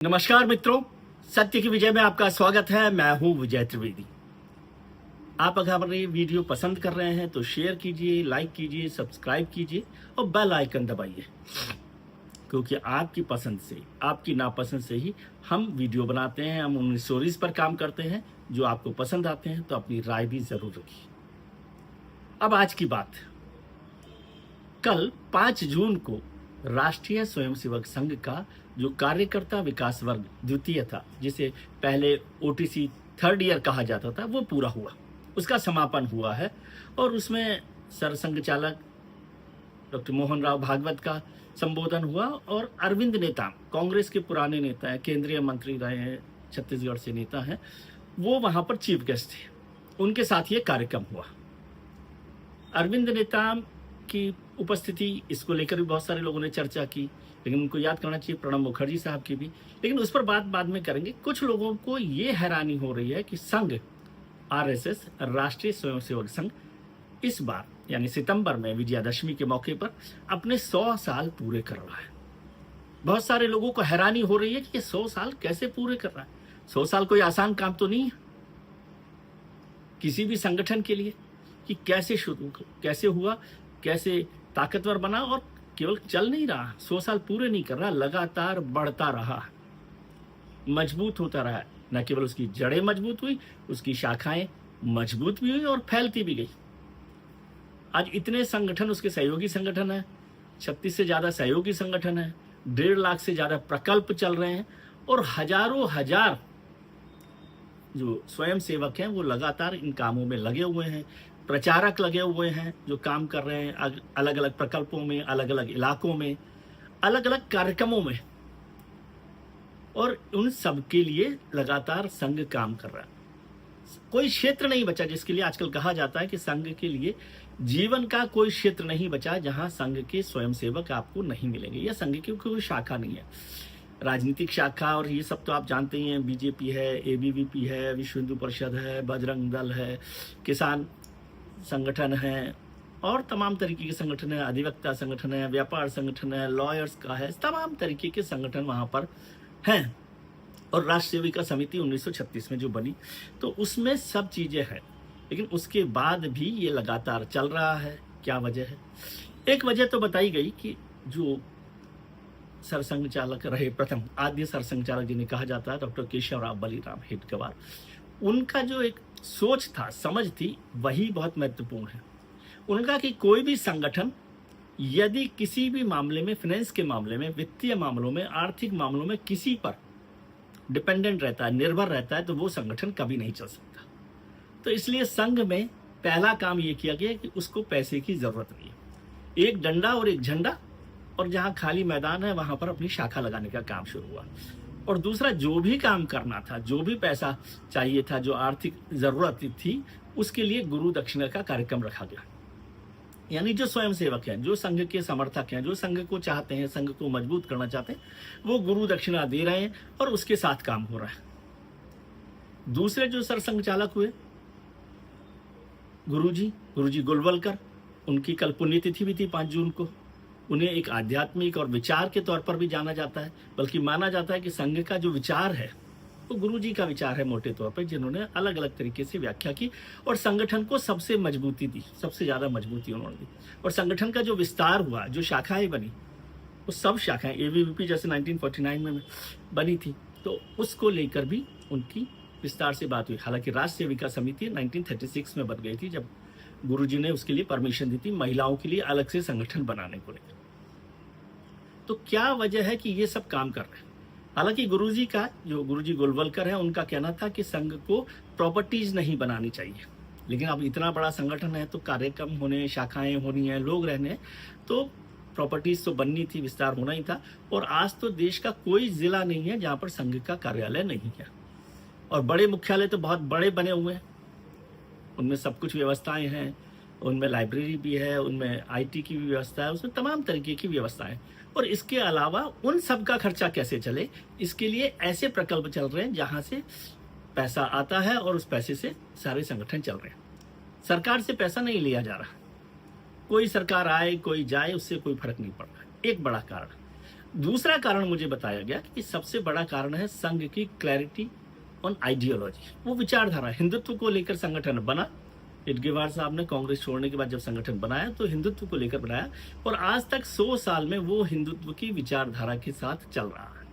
नमस्कार मित्रों, सत्य की विजय में आपका स्वागत है। मैं हूं विजय त्रिवेदी। आप अगर हमारी वीडियो पसंद कर रहे हैं तो शेयर कीजिए, लाइक कीजिए, सब्सक्राइब कीजिए और बेल आइकन दबाइए, क्योंकि आपकी पसंद से, आपकी नापसंद से ही हम वीडियो बनाते हैं। हम उन स्टोरीज पर काम करते हैं जो आपको पसंद आते हैं, तो अपनी राय भी जरूर रखिए। अब आज की बात। कल 5 जून को राष्ट्रीय स्वयंसेवक संघ का जो कार्यकर्ता विकास वर्ग द्वितीय था, जिसे पहले ओटीसी थर्ड ईयर कहा जाता था, वो पूरा हुआ। उसका समापन हुआ है और उसमें सरसंघ चालक डॉक्टर मोहन राव भागवत का संबोधन हुआ और अरविंद नेताम, कांग्रेस के पुराने नेता हैं, केंद्रीय मंत्री रहे हैं, छत्तीसगढ़ से नेता हैं, वो वहां पर चीफ गेस्ट थे। उनके साथ ये कार्यक्रम हुआ। अरविंद नेताम की उपस्थिति, इसको लेकर भी बहुत सारे लोगों ने चर्चा की, लेकिन उनको याद करना चाहिए प्रणब मुखर्जी साहब की भी, लेकिन उस पर बात बाद में करेंगे। कुछ लोगों को ये हैरानी हो रही है कि संघ, आरएसएस, राष्ट्रीय स्वयंसेवक संघ, इस बार यानी सितंबर में विजयादशमी के मौके पर अपने 100 साल पूरे कर रहा है। बहुत सारे लोगों को हैरानी हो रही है कि ये 100 साल कैसे पूरे कर रहा है। 100 साल कोई आसान काम तो नहीं है किसी भी संगठन के लिए, कि कैसे शुरू, कैसे हुआ, कैसे ताकतवर बना और केवल चल नहीं रहा, 100 साल पूरे नहीं कर रहा, लगातार बढ़ता रहा, मजबूत होता रहा। न केवल उसकी जड़ें मजबूत हुई, उसकी शाखाएं मजबूत भी हुई और फैलती भी गई। आज इतने संगठन, उसके सहयोगी संगठन है, 36 से ज्यादा सहयोगी संगठन है, 1.5 लाख से ज्यादा प्रकल्प चल रहे हैं और हजारों हजार जो स्वयं सेवक हैं वो लगातार इन कामों में लगे हुए हैं। प्रचारक लगे हुए हैं जो काम कर रहे हैं अलग अलग प्रकल्पों में, अलग अलग इलाकों में, अलग अलग कार्यक्रमों में, और उन सब के लिए लगातार संघ काम कर रहा है। कोई क्षेत्र नहीं बचा, जिसके लिए आजकल कहा जाता है कि संघ के लिए जीवन का कोई क्षेत्र नहीं बचा जहां संघ के स्वयंसेवक आपको नहीं मिलेंगे, या संघ की कोई शाखा नहीं है। राजनीतिक शाखा और ये सब तो आप जानते ही हैं, बीजेपी है, एबीवीपी है, विश्व हिंदू परिषद है, बजरंग दल है, किसान संगठन है और तमाम तरीके के संगठन है, अधिवक्ता संगठन है, व्यापार संगठन है, लॉयर्स का है, तमाम तरीके के संगठन वहां पर हैं। और राष्ट्र सेविका समिति 1936 में जो बनी, तो उसमें सब चीजें हैं, लेकिन उसके बाद भी ये लगातार चल रहा है। क्या वजह है? एक वजह तो बताई गई कि जो सरसंघ चालक रहे, प्रथम आद्य सरसंघ चालक जिन्हें कहा जाता है, डॉक्टर केशवराव बलिराम हेडगेवार, उनका जो एक सोच था, समझ थी, वही बहुत महत्वपूर्ण है। उनका कि कोई भी संगठन यदि किसी भी मामले में, फाइनेंस के मामले में, वित्तीय मामलों में, आर्थिक मामलों में किसी पर डिपेंडेंट रहता है, निर्भर रहता है, तो वो संगठन कभी नहीं चल सकता। तो इसलिए संघ में पहला काम ये किया गया कि उसको पैसे की जरूरत नहीं है। एक डंडा और एक झंडा, और जहां खाली मैदान है वहां पर अपनी शाखा लगाने का काम शुरू हुआ। और दूसरा, जो भी काम करना था, जो भी पैसा चाहिए था, जो आर्थिक जरूरत थी, उसके लिए गुरु दक्षिणा का कार्यक्रम रखा गया। यानी जो स्वयंसेवक हैं, जो संघ के समर्थक हैं, जो संघ को चाहते हैं, संघ को मजबूत करना चाहते हैं, वो गुरु दक्षिणा दे रहे हैं और उसके साथ काम हो रहा है। दूसरे जो सरसंघ चालक हुए, गुरुजी गोलवलकर, उनकी कल पुण्यतिथि भी थी 5 जून को। उन्हें एक आध्यात्मिक और विचार के तौर पर भी जाना जाता है, बल्कि माना जाता है कि संघ का जो विचार है वो गुरुजी का विचार है मोटे तौर पर, जिन्होंने अलग अलग तरीके से व्याख्या की और संगठन को सबसे मजबूती दी, सबसे ज्यादा मजबूती उन्होंने दी। और संगठन का जो विस्तार हुआ, जो शाखाएं बनी, वो सब शाखाएं एबीवीपी जैसे 1949 में बनी थी, तो उसको लेकर भी उनकी विस्तार से बात हुई। हालांकि राष्ट्र सेविका समिति 1936 में बन गई थी, जब गुरुजी ने उसके लिए परमिशन दी थी, महिलाओं के लिए अलग से संगठन बनाने को लेकर। तो क्या वजह है कि ये सब काम कर रहे हैं? हालांकि गुरुजी का, जो गुरुजी गोलवलकर है, उनका कहना था कि संघ को प्रॉपर्टीज नहीं बनानी चाहिए, लेकिन अब इतना बड़ा संगठन है तो कार्यक्रम होने, शाखाएं होनी है, लोग रहने, तो प्रॉपर्टीज तो बननी थी, विस्तार होना ही था। और आज तो देश का कोई जिला नहीं है जहां पर संघ का कार्यालय नहीं है, और बड़े मुख्यालय तो बहुत बड़े बने हुए हैं, उनमें सब कुछ व्यवस्थाएं हैं, उनमें लाइब्रेरी भी है, उनमें आईटी की भी व्यवस्था है, उसमें तमाम तरीके की व्यवस्थाएं। और इसके अलावा उन सब का खर्चा कैसे चले, इसके लिए ऐसे प्रकल्प चल रहे हैं जहां से पैसा आता है और उस पैसे से सारे संगठन चल रहे हैं। सरकार से पैसा नहीं लिया जा रहा, कोई सरकार आए कोई जाए, उससे कोई फर्क नहीं पड़ रहा है। एक बड़ा कारण, दूसरा कारण मुझे बताया गया कि सबसे बड़ा कारण है संघ की क्लैरिटी ऑन आइडियोलॉजी, वो विचारधारा। हिंदुत्व को लेकर संगठन बना, इटगेवार साहब ने कांग्रेस छोड़ने के बाद जब संगठन बनाया तो हिंदुत्व को लेकर बनाया, और आज तक 100 साल में वो हिंदुत्व की विचारधारा के साथ चल रहा है।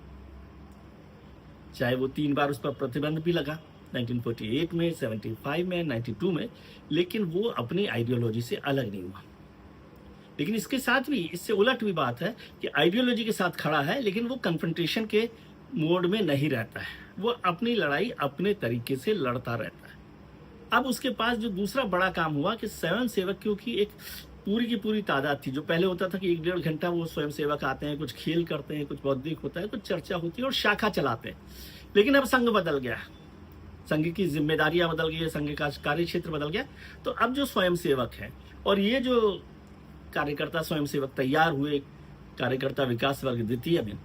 चाहे वो 3 बार उस पर प्रतिबंध भी लगा, 1948 में, 75 में, 92 में, लेकिन वो अपनी आइडियोलॉजी से अलग नहीं हुआ। लेकिन इसके साथ भी, इससे उलट भी बात है कि आइडियोलॉजी के साथ खड़ा है, लेकिन वो कन्फ्रंटेशन के मोड में नहीं रहता है, वो अपनी लड़ाई अपने तरीके से लड़ता रहता है। अब उसके पास जो दूसरा बड़ा काम हुआ कि स्वयं सेवकों की एक पूरी की पूरी तादाद थी। जो पहले होता था कि 1-1.5 घंटा वो स्वयं सेवक आते हैं, कुछ खेल करते हैं, कुछ बौद्धिक होता है, कुछ चर्चा होती है और शाखा चलाते हैं। लेकिन अब संघ बदल गया, संघ की जिम्मेदारियां बदल गई है, संघ का कार्य क्षेत्र बदल गया। तो अब जो स्वयं सेवक है और ये जो कार्यकर्ता स्वयं सेवक तैयार हुए, कार्यकर्ता विकास वर्ग द्वितीय में,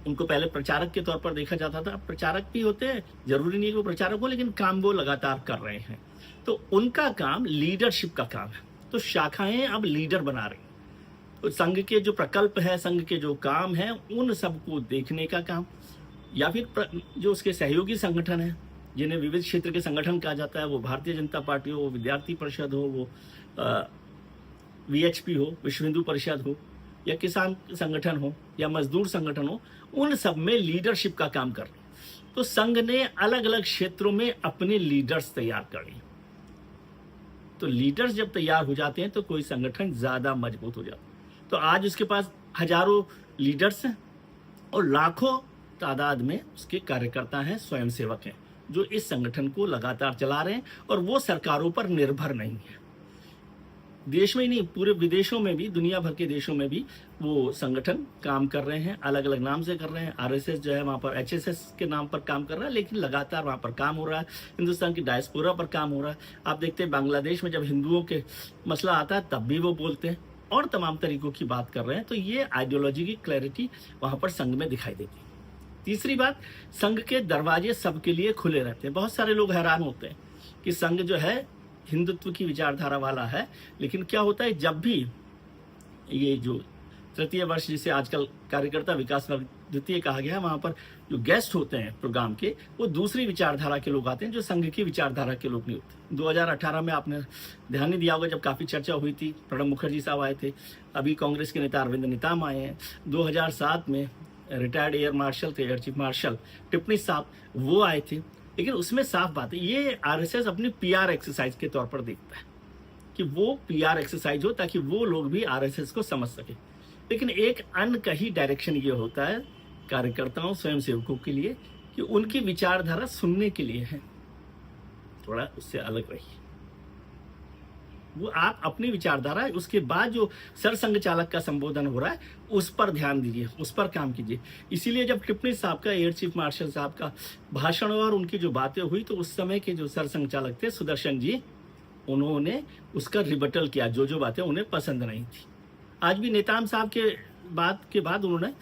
उनको पहले प्रचारक के तौर पर देखा जाता था। प्रचारक भी होते हैं, जरूरी नहीं कि वो प्रचारक हो, लेकिन काम वो लगातार कर रहे हैं। तो उनका काम लीडरशिप का काम है। तो शाखाएं अब लीडर बना रही हैं। तो संघ के जो प्रकल्प है, संघ के जो काम है, उन सबको देखने का काम, या फिर जो उसके सहयोगी संगठन है, जिन्हें विविध क्षेत्र के संगठन कहा जाता है, वो भारतीय जनता पार्टी हो, वो विद्यार्थी परिषद हो, वो वीएचपी हो, विश्व हिंदू परिषद हो, या किसान संगठन हो, या मजदूर संगठन हो, उन सब में लीडरशिप का काम कर रहे हैं। तो संघ ने अलग अलग क्षेत्रों में अपने लीडर्स तैयार कर लिए। तो लीडर्स जब तैयार हो जाते हैं तो कोई संगठन ज्यादा मजबूत हो जाता है। तो आज उसके पास हजारों लीडर्स हैं और लाखों तादाद में उसके कार्यकर्ता हैं, स्वयंसेवक हैं, जो इस संगठन को लगातार चला रहे हैं, और वो सरकारों पर निर्भर नहीं है। देश में ही नहीं, पूरे विदेशों में भी, दुनिया भर के देशों में भी वो संगठन काम कर रहे हैं, अलग अलग नाम से कर रहे हैं। आरएसएस जो है वहाँ पर एचएसएस के नाम पर काम कर रहा है, लेकिन लगातार वहाँ पर काम हो रहा है। हिंदुस्तान की डायस्पोरा पर काम हो रहा है। आप देखते हैं बांग्लादेश में जब हिंदुओं के मसला आता है तब भी वो बोलते हैं, और तमाम तरीकों की बात कर रहे हैं। तो ये आइडियोलॉजी की क्लैरिटी वहाँ पर संघ में दिखाई देती है। तीसरी बात, संघ के दरवाजे सबके लिए खुले रहते हैं। बहुत सारे लोग हैरान होते हैं कि संघ जो है हिंदुत्व की विचारधारा वाला है, लेकिन क्या होता है, जब भी ये जो तृतीय वर्ष जिसे आजकल कार्यकर्ता विकास वर्ग द्वितीय कहा गया है, वहां पर जो गेस्ट होते हैं प्रोग्राम के, वो दूसरी विचारधारा के लोग आते हैं, जो संघ की विचारधारा के लोग नहीं होते। 2018 में आपने ध्यान नहीं दिया होगा, जब काफी चर्चा हुई थी, प्रणब मुखर्जी साहब आए थे, अभी कांग्रेस के नेता अरविंद नेताम आए हैं। 2007 में रिटायर्ड एयर मार्शल थे, एयर चीफ मार्शल टिप्पणी साहब, वो आए थे। लेकिन उसमें साफ बात है, ये आरएसएस अपनी पीआर एक्सरसाइज के तौर पर देखता है कि वो पीआर एक्सरसाइज हो ताकि वो लोग भी आरएसएस को समझ सके। लेकिन एक अनकही डायरेक्शन ये होता है कार्यकर्ताओं, स्वयंसेवकों के लिए कि उनकी विचारधारा सुनने के लिए है, थोड़ा उससे अलग रहिए। वो आप अपनी विचारधारा, उसके बाद जो सरसंघ चालक का संबोधन हो रहा है उस पर ध्यान दीजिए, उस पर काम कीजिए। इसीलिए जब टिप्पणी साहब का, एयर चीफ मार्शल साहब का भाषण और उनकी जो बातें हुई, तो उस समय के जो सरसंघ चालक थे सुदर्शन जी, उन्होंने उसका रिबटल किया, जो बातें उन्हें पसंद नहीं थी। आज भी नेताम साहब के बात के बाद उन्होंने,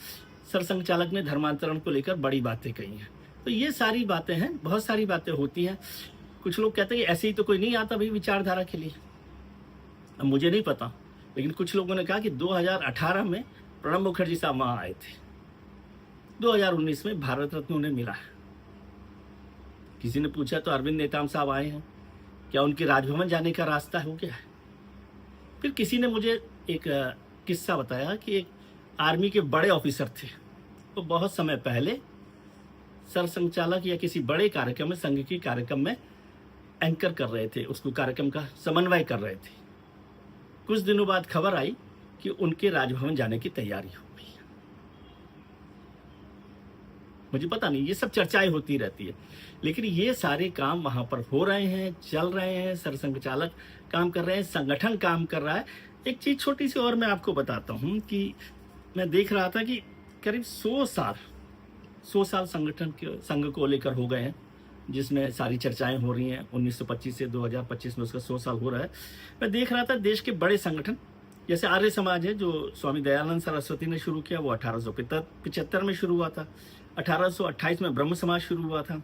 सरसंघ चालक ने धर्मांतरण को लेकर बड़ी बातें कही हैं। तो ये सारी बातें हैं, बहुत सारी बातें होती हैं। कुछ लोग कहते हैं ऐसे ही तो कोई नहीं आता भाई विचारधारा के लिए। अब मुझे नहीं पता, लेकिन कुछ लोगों ने कहा कि 2018 में प्रणब मुखर्जी साहब वहां आए थे, 2019 में भारत रत्न उन्हें मिला है। किसी ने पूछा तो अरविंद नेताम साहब आए हैं, क्या उनके राजभवन जाने का रास्ता हो गया है? फिर किसी ने मुझे एक किस्सा बताया कि एक आर्मी के बड़े ऑफिसर थे, तो बहुत समय पहले सरसंघचालक या किसी बड़े कार्यक्रम में, संघ की कार्यक्रम में एंकर कर रहे थे, उसको कार्यक्रम का समन्वय कर रहे थे। कुछ दिनों बाद खबर आई कि उनके राजभवन जाने की तैयारी हो गई। मुझे पता नहीं, ये सब चर्चाएं होती रहती है, लेकिन ये सारे काम वहां पर हो रहे हैं, चल रहे हैं। सरसंघ चालक काम कर रहे हैं, संगठन काम कर रहा है। एक चीज छोटी सी और मैं आपको बताता हूं कि मैं देख रहा था कि करीब 100 साल संगठन के, संघ को लेकर हो गए हैं, जिसमें सारी चर्चाएं हो रही हैं। 1925 से 2025 में उसका 100 साल हो रहा है। मैं देख रहा था देश के बड़े संगठन, जैसे आर्य समाज है, जो स्वामी दयानंद सरस्वती ने शुरू किया, वो 1875 में शुरू हुआ था। 1828 में ब्रह्म समाज शुरू हुआ था।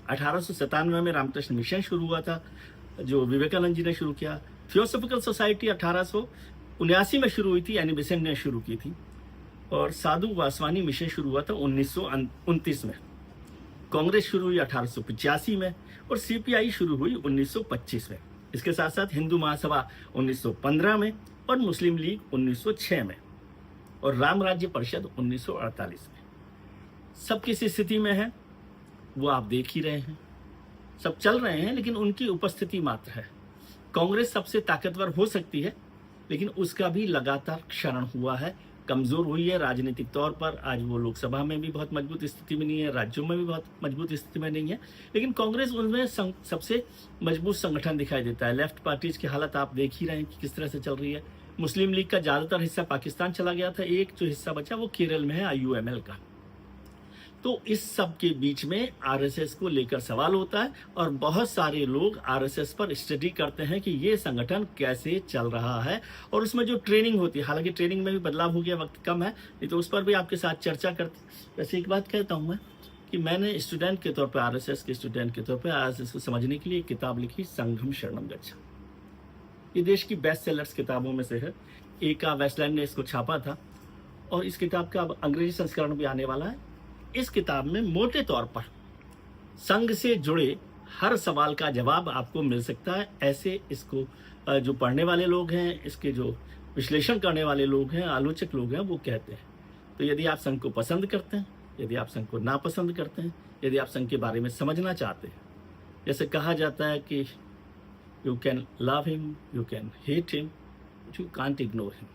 1897 में रामकृष्ण मिशन शुरू हुआ था, जो विवेकानंद जी ने शुरू किया। थियोसॉफिकल सोसाइटी 1879 में शुरू हुई थी, एनी बेसेंट ने शुरू की थी। और साधु वासवानी मिशन शुरू हुआ था 1929 में। कांग्रेस शुरू हुई 1885 में और सीपीआई शुरू हुई 1925 में। इसके साथ साथ हिंदू महासभा 1915 में और मुस्लिम लीग 1906 में और राम राज्य परिषद 1948 में। सब किस स्थिति में है वो आप देख ही रहे हैं। सब चल रहे हैं लेकिन उनकी उपस्थिति मात्र है। कांग्रेस सबसे ताकतवर हो सकती है लेकिन उसका भी लगातार क्षरण हुआ है, कमजोर हुई है राजनीतिक तौर पर। आज वो लोकसभा में भी बहुत मजबूत स्थिति में नहीं है, राज्यों में भी बहुत मजबूत स्थिति में नहीं है, लेकिन कांग्रेस उनमें सबसे मजबूत संगठन दिखाई देता है। लेफ्ट पार्टीज की हालत आप देख ही रहे हैं कि किस तरह से चल रही है। मुस्लिम लीग का ज्यादातर हिस्सा पाकिस्तान चला गया था, एक जो हिस्सा बचा वो केरल में है, IUML का। तो इस सब के बीच में आरएसएस को लेकर सवाल होता है और बहुत सारे लोग आरएसएस पर स्टडी करते हैं कि ये संगठन कैसे चल रहा है और उसमें जो ट्रेनिंग होती है, हालांकि ट्रेनिंग में भी बदलाव हो गया, वक्त कम है, नहीं तो उस पर भी आपके साथ चर्चा करते। वैसे एक बात कहता हूं मैं कि मैंने स्टूडेंट के तौर पर, आरएसएस के स्टूडेंट के तौर पर आरएसएस को समझने के लिए एक किताब लिखी, संघम शरणम गच्छा। ये देश की बेस्ट सेलर्स किताबों में से है। A.K. वेस्टलैंड ने इसको छापा था और इस किताब का अब अंग्रेजी संस्करण भी आने वाला है। इस किताब में मोटे तौर पर संघ से जुड़े हर सवाल का जवाब आपको मिल सकता है। ऐसे इसको जो पढ़ने वाले लोग हैं, इसके जो विश्लेषण करने वाले लोग हैं, आलोचक लोग हैं, वो कहते हैं। तो यदि आप संघ को पसंद करते हैं, यदि आप संघ को नापसंद करते हैं, यदि आप संघ के बारे में समझना चाहते हैं, जैसे कहा जाता है कि you can love him, you can hate him, you can't ignore him.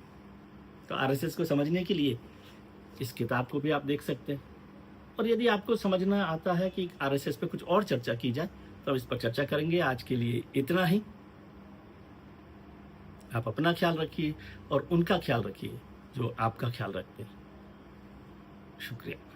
तो आरएसएस को समझने के लिए इस किताब को भी आप देख सकते हैं। और यदि आपको समझना आता है कि आरएसएस पे कुछ और चर्चा की जाए तो हम इस पर चर्चा करेंगे। आज के लिए इतना ही। आप अपना ख्याल रखिए और उनका ख्याल रखिए जो आपका ख्याल रखते हैं। शुक्रिया।